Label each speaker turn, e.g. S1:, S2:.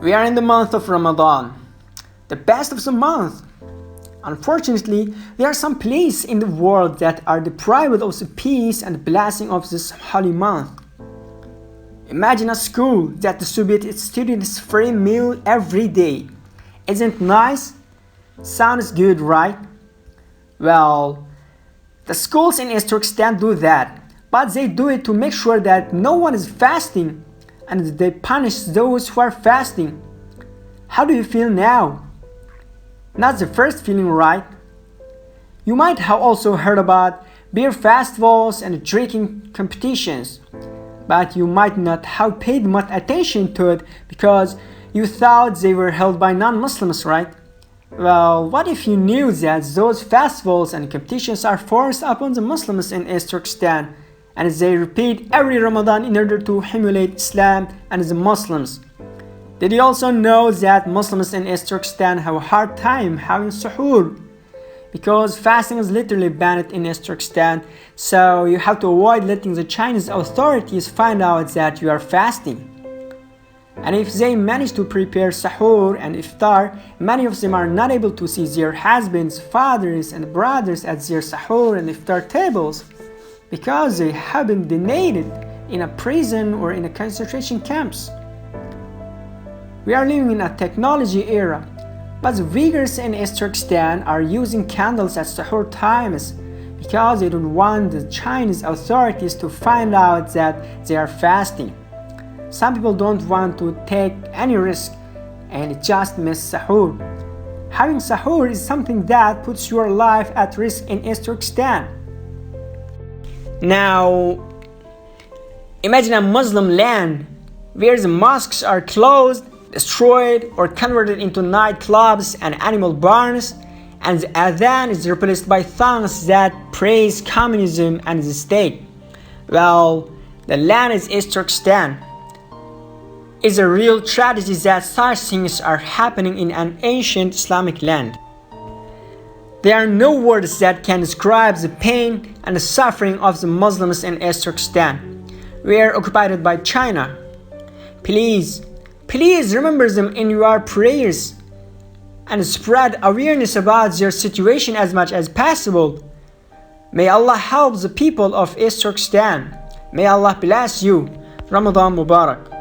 S1: We are in the month of Ramadan, the best of the month. Unfortunately, there are some places in the world that are deprived of the peace and blessing of this holy month. Imagine a school that distributes its students free meal every day. Isn't nice? Sounds good, right? Well, the schools in East Turkestan do that, but they do it to make sure that no one is fasting, and they punish those who are fasting. How do you feel now? Not the first feeling, right? You might have also heard about beer festivals and drinking competitions, but you might not have paid much attention to it because you thought they were held by non-Muslims, right? Well, what if you knew that those festivals and competitions are forced upon the Muslims in East Turkestan, and they repeat every Ramadan in order to humiliate Islam and the Muslims? Did you also know that Muslims in East Turkestan have a hard time having suhoor? Because fasting is literally banned in East Turkestan, so you have to avoid letting the Chinese authorities find out that you are fasting. And if they manage to prepare sahur and iftar, many of them are not able to see their husbands, fathers, and brothers at their sahur and iftar tables because they have been detained in a prison or in a concentration camps. We are living in a technology era, but the Uyghurs in East Turkestan are using candles at sahur times because they don't want the Chinese authorities to find out that they are fasting. Some people don't want to take any risk and just miss sahur. Having sahur is something that puts your life at risk in East Turkestan. Now, imagine a Muslim land where the mosques are closed, destroyed, or converted into nightclubs and animal barns, and the adhan is replaced by songs that praise communism and the state. Well, the land is East Turkestan. It's a real tragedy that such things are happening in an ancient Islamic land. There are no words that can describe the pain and the suffering of the Muslims in East Turkestan. We are occupied by China. Please remember them in your prayers and spread awareness about their situation as much as possible. May Allah help the people of East Turkestan. May Allah bless you. Ramadan Mubarak.